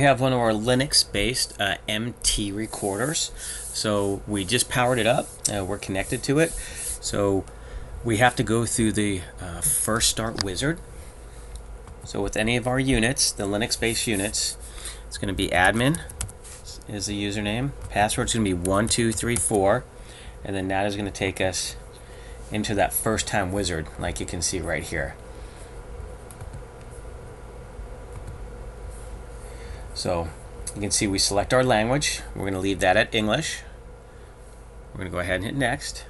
We have one of our Linux-based MT recorders. So we just powered it up. We're connected to it. So we have to go through the first start wizard. So with any of our units, the Linux-based units, it's going to be admin is the username. Password's going to be 1234, and then that is going to take us into that first time wizard, like you can see right here. So you can see we select our language. We're going to leave that at English. We're going to go ahead and hit next.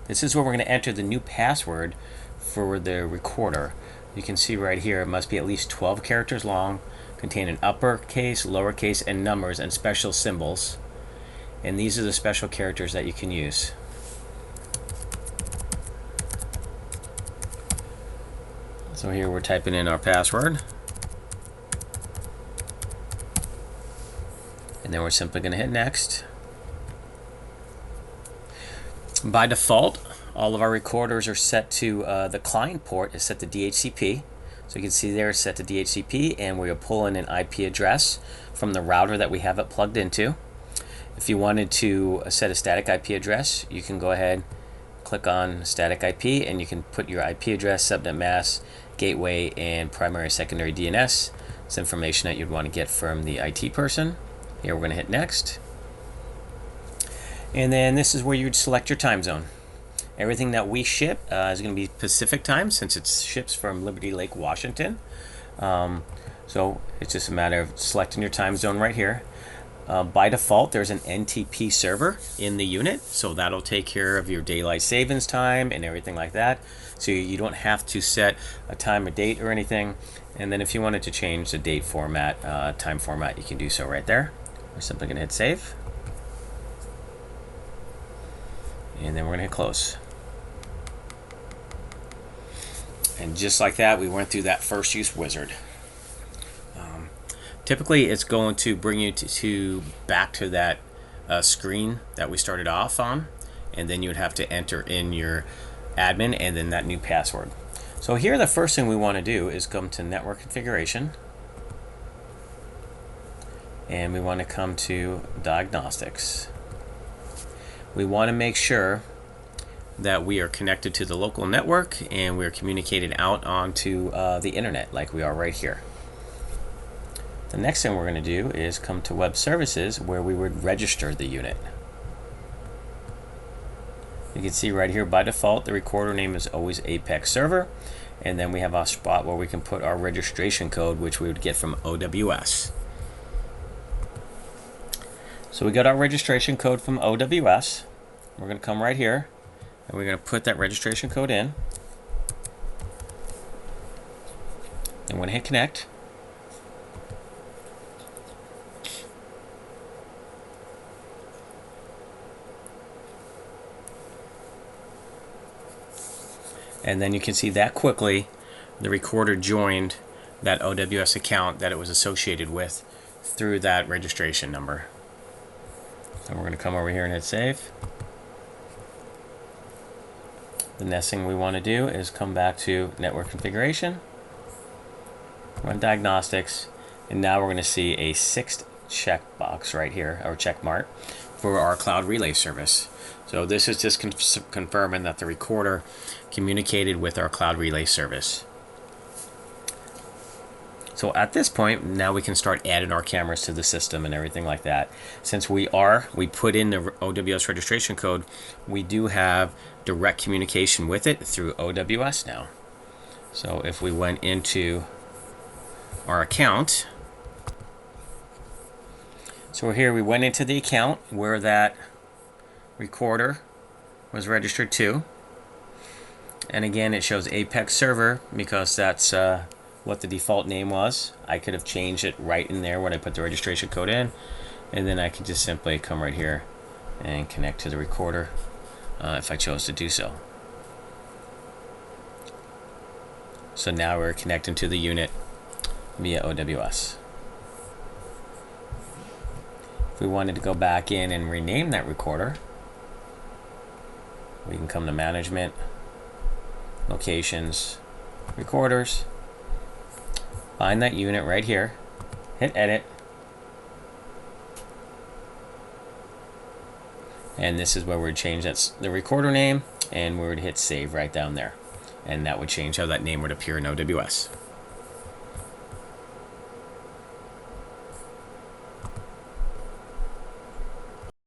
This is where we're going to enter the new password for the recorder. You can see right here it must be at least 12 characters long, contain an uppercase, lowercase, and numbers and special symbols. And these are the special characters that you can use. So here we're typing in our password. And then we're simply going to hit next. By default, all of our recorders are set to the client port is set to DHCP. So you can see there it's set to DHCP, and we're pulling an IP address from the router that we have it plugged into. If you wanted to set a static IP address, you can go ahead, click on static IP, and you can put your IP address, subnet mask, gateway, and primary secondary DNS. It's information that you'd want to get from the IT person. Here we're going to hit next. And then this is where you would select your time zone. Everything that we ship is going to be Pacific time, since it ships from Liberty Lake, Washington. So it's just a matter of selecting your time zone right here. By default, there's an NTP server in the unit, so that'll take care of your daylight savings time and everything like that. So you don't have to set a time or date or anything. And then if you wanted to change the date format, time format, you can do so right there. We're simply going to hit save. And then we're going to hit close. And just like that, we went through that first use wizard. Typically, it's going to bring you to back to that screen that we started off on. And then you would have to enter in your admin and then that new password. So here, the first thing we want to do is come to network configuration. And we want to come to diagnostics. We want to make sure that we are connected to the local network and we're communicated out onto the internet like we are right here. The next thing we're going to do is come to web services, where we would register the unit. You can see right here by default the recorder name is always Apex Server, and then we have a spot where we can put our registration code, which we would get from OWS. So we got our registration code from OWS. We're going to come right here and we're going to put that registration code in. And we're going to hit connect. And then you can see that quickly the recorder joined that OWS account that it was associated with through that registration number. So we're going to come over here and hit save. The next thing we want to do is come back to network configuration, run diagnostics, and now we're going to see a 6th checkbox right here, or check mark, for our cloud relay service. So this is just confirming that the recorder communicated with our cloud relay service. So at this point, now we can start adding our cameras to the system and everything like that. Since we put in the OWS registration code, we do have direct communication with it through OWS now. So if we went into our account, so here we went into the account where that recorder was registered to. And again, it shows Apex Server because that's what the default name was. I could have changed it right in there when I put the registration code in, and then I could just simply come right here and connect to the recorder if I chose to do so. So now we're connecting to the unit via OWS. If we wanted to go back in and rename that recorder, we can come to management, locations, recorders, find that unit right here, hit edit, and this is where we'd change that's the recorder name, and we would hit save right down there, and that would change how that name would appear in OWS.